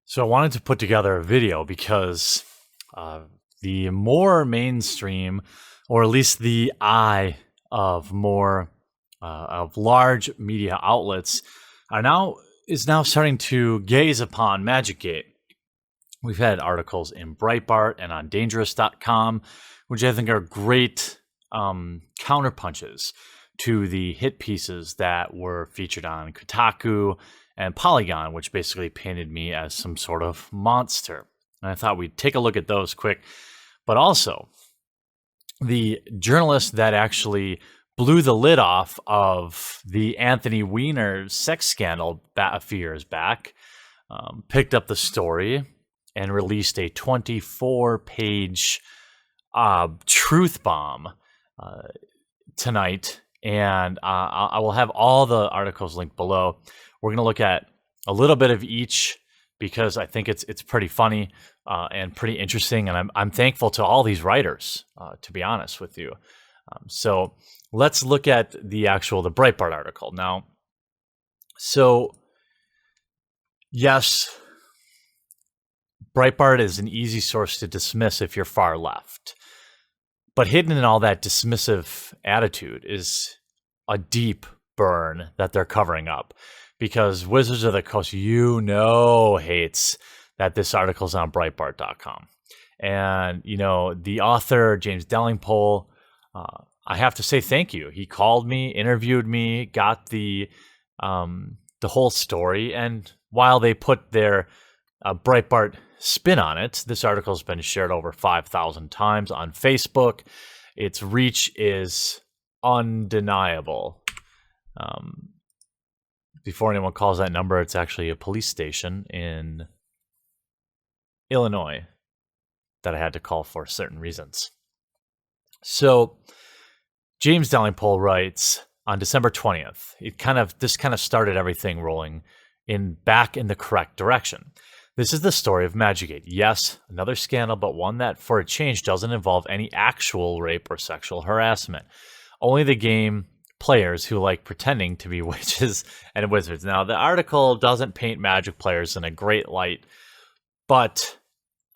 So I wanted to put together a video because the more mainstream, or at least the eye of more of large media outlets, is now starting to gaze upon Magicgate. We've had articles in Breitbart and on Dangerous.com, which I think are great counterpunches to the hit pieces that were featured on Kotaku and Polygon, which basically painted me as some sort of monster. And I thought we'd take a look at those quick. But also, the journalist that actually blew the lid off of the Anthony Weiner sex scandal a few years back picked up the story and released a 24-page truth bomb tonight. And I will have all the articles linked below. We're going to look at a little bit of each because I think it's pretty funny and pretty interesting. And I'm thankful to all these writers, to be honest with you. So let's look at the Breitbart article. Now, so yes, Breitbart is an easy source to dismiss if you're far left. But hidden in all that dismissive attitude is a deep burn that they're covering up, because Wizards of the Coast, hates that this article's on Breitbart.com. And, the author, James Delingpole, I have to say thank you. He called me, interviewed me, got the whole story. And while they put their Breitbart spin on it, this article has been shared over 5,000 times on Facebook. Its reach is undeniable. Before anyone calls that number, it's actually a police station in Illinois that I had to call for certain reasons. So James Delingpole writes on December 20th, this kind of started everything rolling back in the correct direction. This is the story of Magicgate. Yes, another scandal, but one that, for a change, doesn't involve any actual rape or sexual harassment. Only the game players who like pretending to be witches and wizards. Now, the article doesn't paint Magic players in a great light, but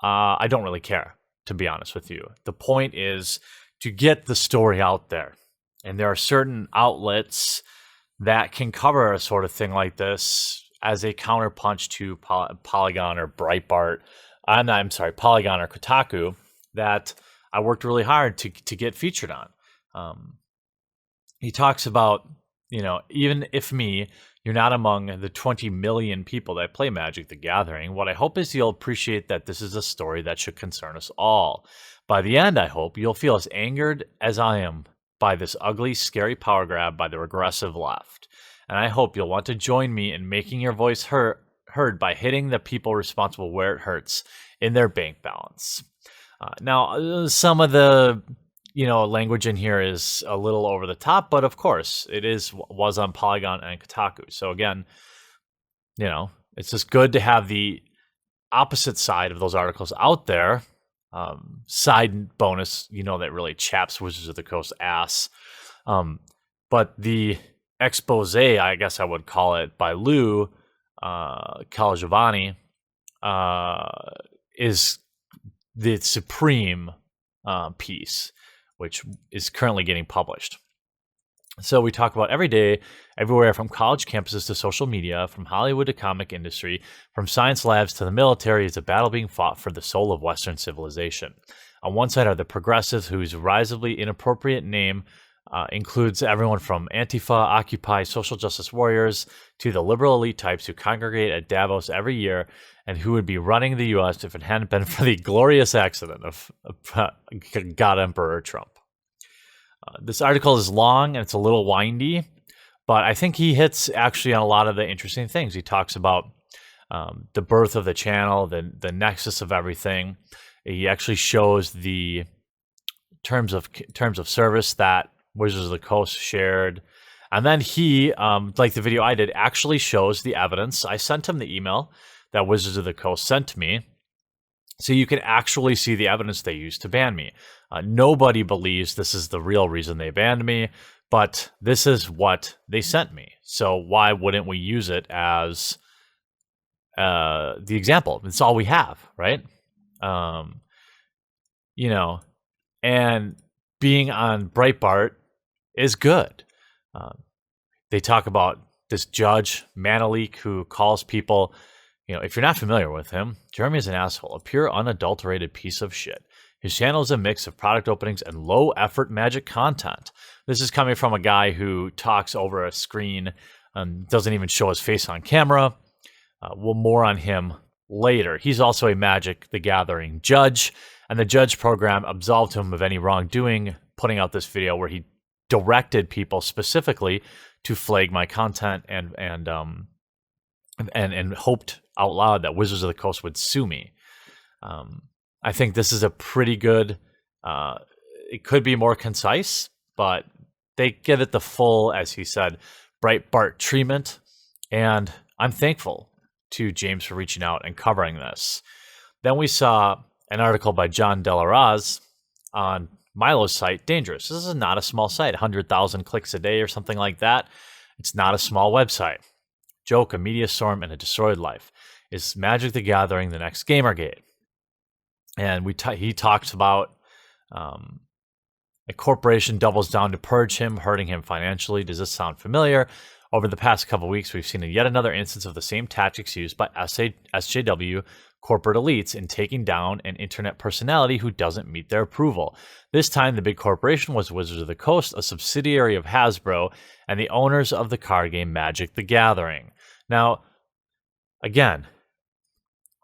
I don't really care, to be honest with you. The point is to get the story out there. And there are certain outlets that can cover a sort of thing like this as a counterpunch to Polygon or Breitbart. Polygon or Kotaku, that I worked really hard to get featured on. He talks about, even if you're not among the 20 million people that play Magic the Gathering, what I hope is you'll appreciate that this is a story that should concern us all. By the end, I hope you'll feel as angered as I am by this ugly, scary power grab by the regressive left. And I hope you'll want to join me in making your voice heard by hitting the people responsible where it hurts, in their bank balance. Now, some of the language in here is a little over the top, but of course, was on Polygon and Kotaku. So again, it's just good to have the opposite side of those articles out there. Side bonus, that really chaps Wizards of the Coast ass. But the expose, I guess I would call it, by Lou Calgiovanni is the supreme piece, which is currently getting published. So we talk about every day, everywhere from college campuses to social media, from Hollywood to comic industry, from science labs to the military, is a battle being fought for the soul of Western civilization. On one side are the progressives, whose risibly inappropriate name includes everyone from Antifa, Occupy, social justice warriors, to the liberal elite types who congregate at Davos every year and who would be running the U.S. if it hadn't been for the glorious accident of God Emperor Trump. This article is long and it's a little windy, but I think he hits actually on a lot of the interesting things. He talks about the birth of the channel, the nexus of everything. He actually shows the terms of service that Wizards of the Coast shared. And then he, like the video I did, actually shows the evidence. I sent him the email that Wizards of the Coast sent to me, so you can actually see the evidence they used to ban me. Nobody believes this is the real reason they banned me, but this is what they sent me. So why wouldn't we use it as the example. It's all we have, right? You know, and being on Breitbart is good. They talk about this judge, Manalik, who calls people, if you're not familiar with him, Jeremy is an asshole, a pure, unadulterated piece of shit. His channel is a mix of product openings and low-effort Magic content. This is coming from a guy who talks over a screen, doesn't even show his face on camera. Well, more on him later. He's also a Magic the Gathering judge, and the judge program absolved him of any wrongdoing, putting out this video where he directed people specifically to flag my content and hoped out loud that Wizards of the Coast would sue me. I think this is a pretty good, it could be more concise, but they give it the full, as he said, Breitbart treatment. And I'm thankful to James for reaching out and covering this. Then we saw an article by John Delaraz on Milo's site, Dangerous. This is not a small site, 100,000 clicks a day or something like that. It's not a small website. Joke, a media storm, and a destroyed life. Is Magic the Gathering the next Gamergate? And he talks about a corporation doubles down to purge him, hurting him financially. Does this sound familiar? Over the past couple of weeks, we've seen yet another instance of the same tactics used by SJW corporate elites in taking down an internet personality who doesn't meet their approval. This time, the big corporation was Wizards of the Coast, a subsidiary of Hasbro, and the owners of the card game Magic the Gathering. Now, again,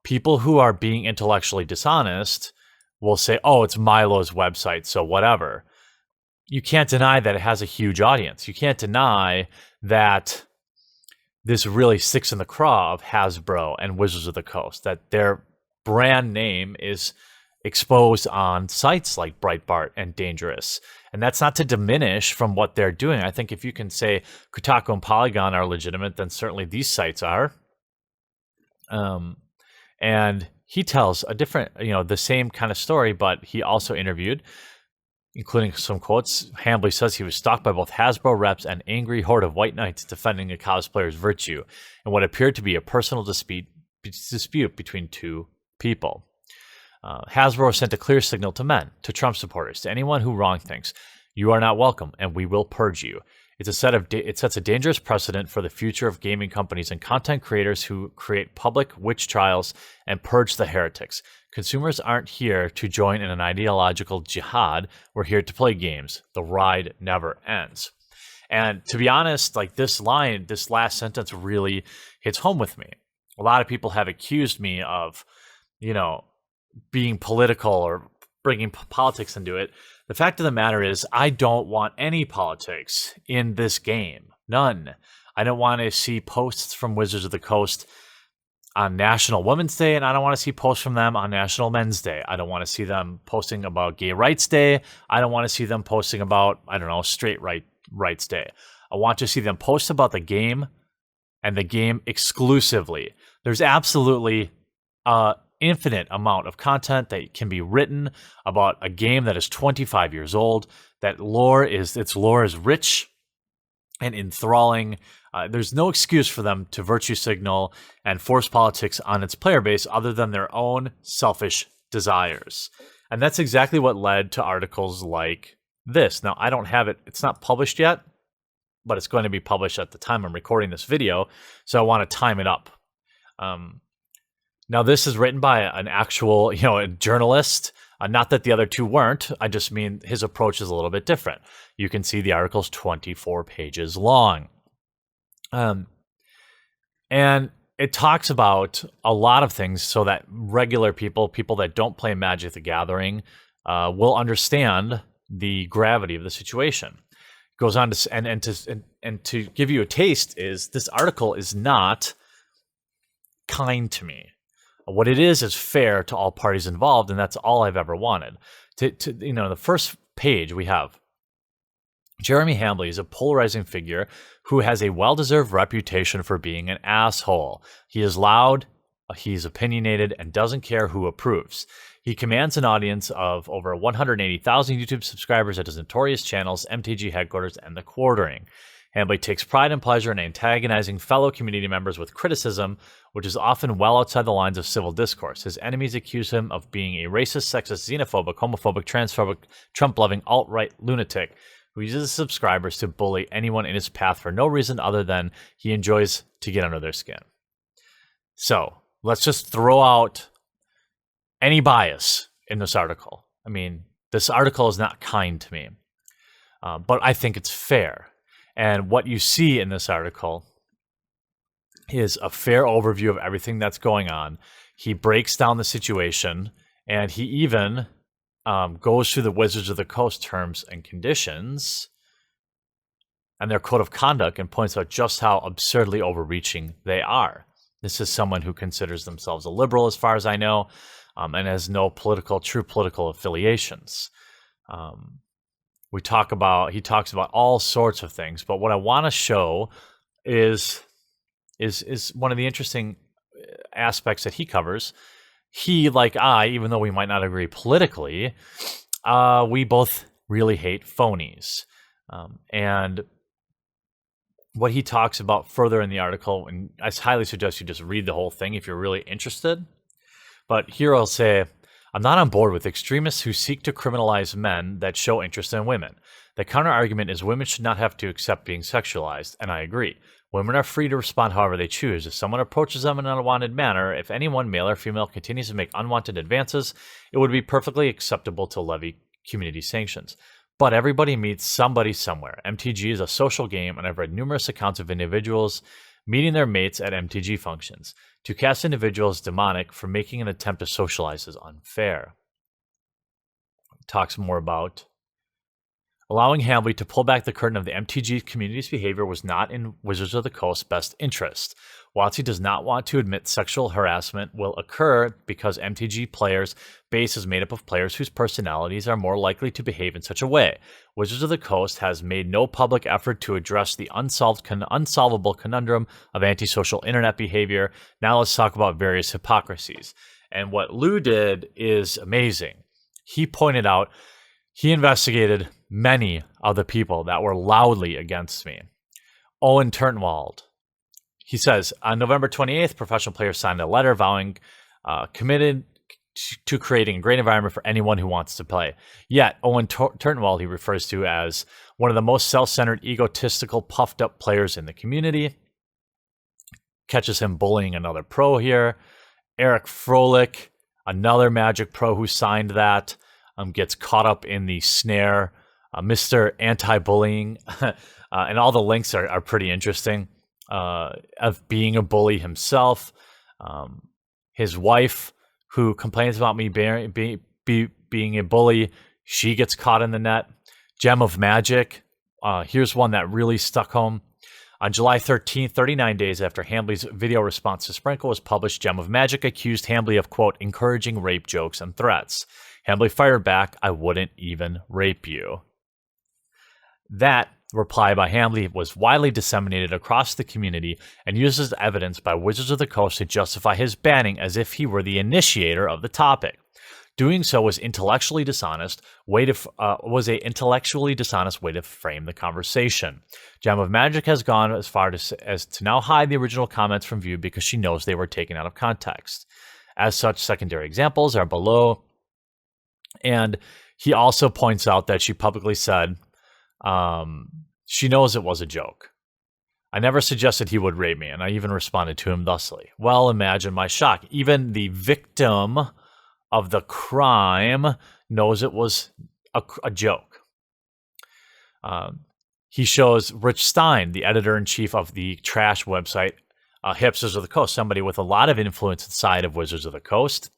people who are being intellectually dishonest will say, oh, it's Milo's website, so whatever. You can't deny that it has a huge audience. You can't deny that this really sticks in the craw of Hasbro and Wizards of the Coast, that their brand name is exposed on sites like Breitbart and Dangerous. And that's not to diminish from what they're doing. I think if you can say Kotaku and Polygon are legitimate, then certainly these sites are. And he tells a different, the same kind of story, but he also interviewed, including some quotes. Hambly says he was stalked by both Hasbro reps and angry horde of white knights defending a cosplayer's virtue in what appeared to be a personal dispute between two people. Hasbro sent a clear signal to men, to Trump supporters, to anyone who wrong thinks. You are not welcome, and we will purge you. It sets a dangerous precedent for the future of gaming companies and content creators who create public witch trials and purge the heretics. Consumers aren't here to join in an ideological jihad. We're here to play games. The ride never ends. And to be honest, like this last sentence really hits home with me. A lot of people have accused me of, being political or bringing politics into it. The fact of the matter is, I don't want any politics in this game. None. I don't want to see posts from Wizards of the Coast on National Women's Day, and I don't want to see posts from them on National Men's Day. I don't want to see them posting about Gay Rights Day. I don't want to see them posting about, Straight Rights Day. I want to see them post about the game and the game exclusively. There's absolutely infinite amount of content that can be written about a game that is 25 years old. Its lore is rich and enthralling. There's no excuse for them to virtue signal and force politics on its player base other than their own selfish desires. And that's exactly what led to articles like this. Now, I don't have it. It's not published yet, but it's going to be published at the time I'm recording this video. So I want to time it up. Now, this is written by an actual, a journalist. Not that the other two weren't. I just mean his approach is a little bit different. You can see the article's 24 pages long. And it talks about a lot of things so that regular people that don't play Magic the Gathering, will understand the gravity of the situation. It goes on to and to give you a taste is this article is not kind to me. What it is fair to all parties involved, and that's all I've ever wanted. The first page we have Jeremy Hambly is a polarizing figure who has a well-deserved reputation for being an asshole. He is loud, he's opinionated, and doesn't care who approves. He commands an audience of over 180,000 YouTube subscribers at his notorious channels, MTG Headquarters and The Quartering. Hambly takes pride and pleasure in antagonizing fellow community members with criticism, which is often well outside the lines of civil discourse. His enemies accuse him of being a racist, sexist, xenophobic, homophobic, transphobic, Trump-loving, alt-right lunatic who uses his subscribers to bully anyone in his path for no reason other than he enjoys to get under their skin. So let's just throw out any bias in this article. I mean, this article is not kind to me, but I think it's fair. And what you see in this article is a fair overview of everything that's going on. He breaks down the situation, and he even goes through the Wizards of the Coast terms and conditions and their code of conduct and points out just how absurdly overreaching they are. This is someone who considers themselves a liberal, as far as I know, and has no true political affiliations. He talks about all sorts of things, but what I want to show is one of the interesting aspects that he covers. He, like I, even though we might not agree politically, we both really hate phonies. And what he talks about further in the article, and I highly suggest you just read the whole thing if you're really interested. But here I'll say, I'm not on board with extremists who seek to criminalize men that show interest in women. The counter-argument is women should not have to accept being sexualized, and I agree. Women are free to respond however they choose. If someone approaches them in an unwanted manner, if anyone, male or female, continues to make unwanted advances, it would be perfectly acceptable to levy community sanctions. But everybody meets somebody somewhere. MTG is a social game, and I've read numerous accounts of individuals meeting their mates at MTG functions. To cast individuals as demonic for making an attempt to socialize is unfair. Talks more about allowing Hambly to pull back the curtain of the MTG community's behavior was not in Wizards of the Coast's best interest. WotC does not want to admit sexual harassment will occur because MTG players' base is made up of players whose personalities are more likely to behave in such a way. Wizards of the Coast has made no public effort to address the unsolvable conundrum of antisocial internet behavior. Now let's talk about various hypocrisies. And what Lou did is amazing. He pointed out, he investigated many of the people that were loudly against me. Owen Turnwald. He says, on November 28th, professional players signed a letter vowing committed to creating a great environment for anyone who wants to play. Yet, Owen Turnwald he refers to as one of the most self-centered, egotistical, puffed-up players in the community. Catches him bullying another pro here. Eric Froelich, another Magic pro who signed that, gets caught up in the snare. Mr. Anti-Bullying, and all the links are pretty interesting, of being a bully himself. His wife, who complains about me being a bully, she gets caught in the net. Gem of Magic, here's one that really stuck home. On July 13th, 39 days after Hambly's video response to Sprinkle was published, Gem of Magic accused Hambly of, quote, encouraging rape jokes and threats. Hambly fired back, I wouldn't even rape you. That reply by Hambly was widely disseminated across the community and used as evidence by Wizards of the Coast to justify his banning as if he were the initiator of the topic. Doing so was intellectually dishonest way to frame the conversation. Gem of Magic has gone as far as to now hide the original comments from view because she knows they were taken out of context. As such, secondary examples are below. And he also points out that she publicly said, she knows it was a joke. I never suggested he would rape me, and I even responded to him thusly. Well, imagine my shock. Even the victim of the crime knows it was a joke. He shows Rich Stein, the editor-in-chief of the trash website Hipsters of the Coast, somebody with a lot of influence inside of Wizards of the Coast.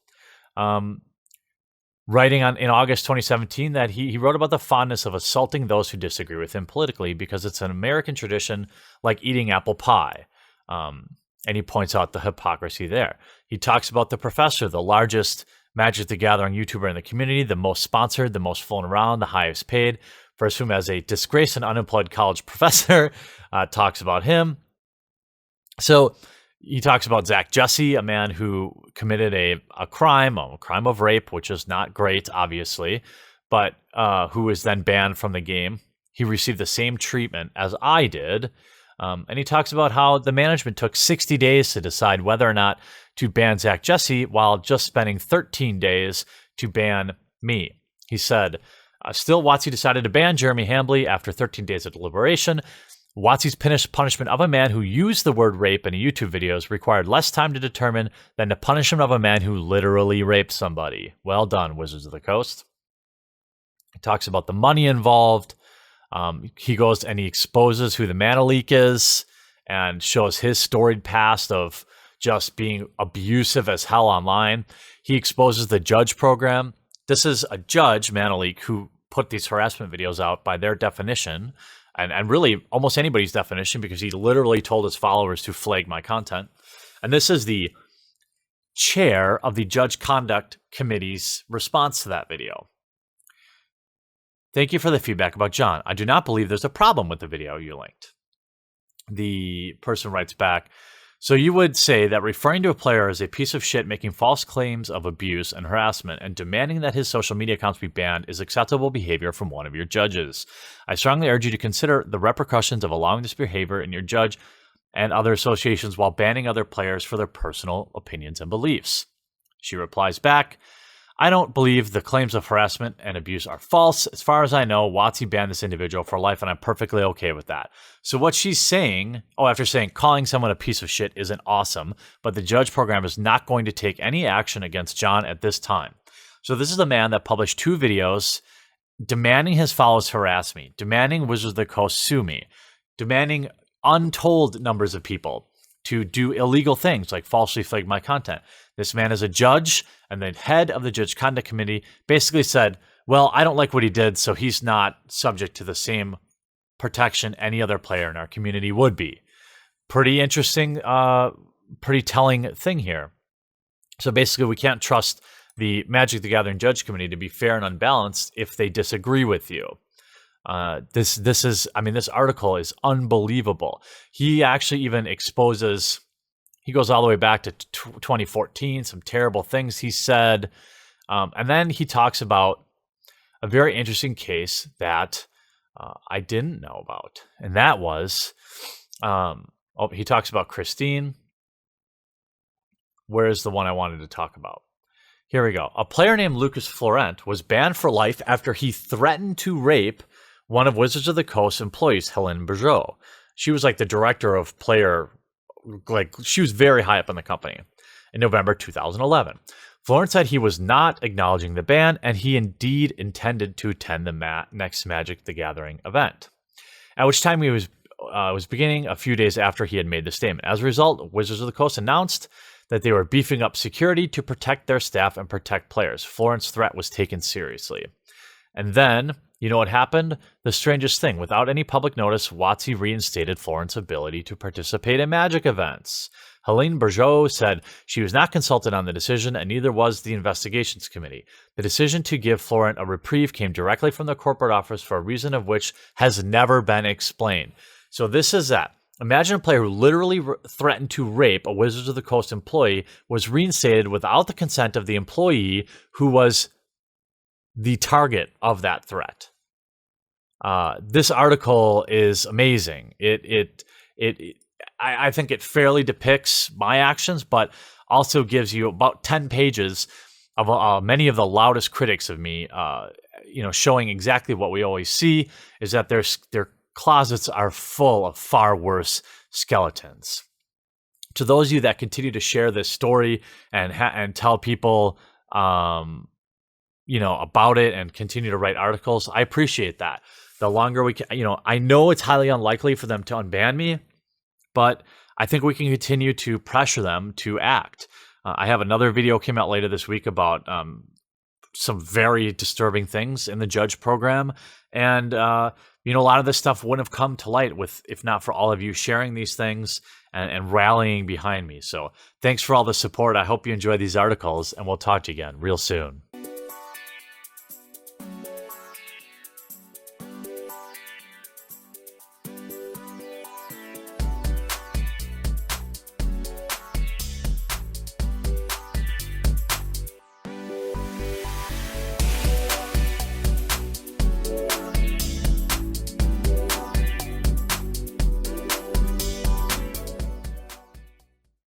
Writing in August 2017 that he wrote about the fondness of assaulting those who disagree with him politically because it's an American tradition like eating apple pie. And he points out the hypocrisy there. He talks about the professor, the largest Magic the Gathering YouTuber in the community, the most sponsored, the most flown around, the highest paid, first whom as a disgraced and unemployed college professor, talks about him. So he talks about Zach Jesse, a man who committed a crime of rape, which is not great, obviously, but who was then banned from the game he received the same treatment as I did. And he talks about how the management took 60 days to decide whether or not to ban Zach Jesse, while just spending 13 days to ban me. He said, still, WotC decided to ban Jeremy Hambley after 13 days of deliberation. WotC's punishment of a man who used the word rape in YouTube videos required less time to determine than the punishment of a man who literally raped somebody. Well done, Wizards of the Coast. He talks about the money involved. He goes and he exposes who the Mana Leak is and shows his storied past of just being abusive as hell online. He exposes the judge program. This is a judge, Mana Leak, who put these harassment videos out by their definition, and really almost anybody's definition, because he literally told his followers to flag my content. And this is the chair of the Judge Conduct Committee's response to that video. Thank you for the feedback about John. I do not believe there's a problem with the video you linked. The person writes back, so you would say that referring to a player as a piece of shit making false claims of abuse and harassment and demanding that his social media accounts be banned is acceptable behavior from one of your judges. I strongly urge you to consider the repercussions of allowing this behavior in your judge and other associations while banning other players for their personal opinions and beliefs. She replies back, I don't believe the claims of harassment and abuse are false. As far as I know, WotC banned this individual for life, and I'm perfectly okay with that. So what she's saying, after saying calling someone a piece of shit isn't awesome, but the judge program is not going to take any action against John at this time. So this is the man that published 2 videos demanding his followers harass me, demanding Wizards of the Coast sue me, demanding untold numbers of people to do illegal things like falsely flag my content. This man is a judge, and the head of the Judge Conduct Committee basically said, well, I don't like what he did, so he's not subject to the same protection any other player in our community would be. Pretty interesting, pretty telling thing here. So basically, we can't trust the Magic the Gathering Judge Committee to be fair and unbalanced if they disagree with you. This article is unbelievable. He actually even exposes, he goes all the way back to 2014, some terrible things he said. And then he talks about a very interesting case that I didn't know about. And that was, he talks about Christine. Where's the one I wanted to talk about? Here we go. A player named Lucas Florent was banned for life after he threatened to rape one of Wizards of the Coast employees, Helene Bergeau. She was like the director of player, like she was very high up in the company in November 2011. Florent said he was not acknowledging the ban, and he indeed intended to attend the next Magic the Gathering event, at which time he was beginning a few days after he had made the statement. As a result, Wizards of the Coast announced that they were beefing up security to protect their staff and protect players. Florent's threat was taken seriously. And then, you know what happened? The strangest thing. Without any public notice, WotC reinstated Florent's ability to participate in Magic events. Helene Bergeau said she was not consulted on the decision, and neither was the investigations committee. The decision to give Florent a reprieve came directly from the corporate office for a reason of which has never been explained. So this is that. Imagine a player who literally threatened to rape a Wizards of the Coast employee was reinstated without the consent of the employee who was the target of that threat. This article is amazing. I think it fairly depicts my actions, but also gives you about 10 pages of many of the loudest critics of me, showing exactly what we always see is that their closets are full of far worse skeletons. To those of you that continue to share this story and tell people, about it and continue to write articles, I appreciate that. The longer we can, I know it's highly unlikely for them to unban me, but I think we can continue to pressure them to act. I have another video came out later this week about some very disturbing things in the judge program. And, a lot of this stuff wouldn't have come to light if not for all of you sharing these things and rallying behind me. So thanks for all the support. I hope you enjoy these articles, and we'll talk to you again real soon.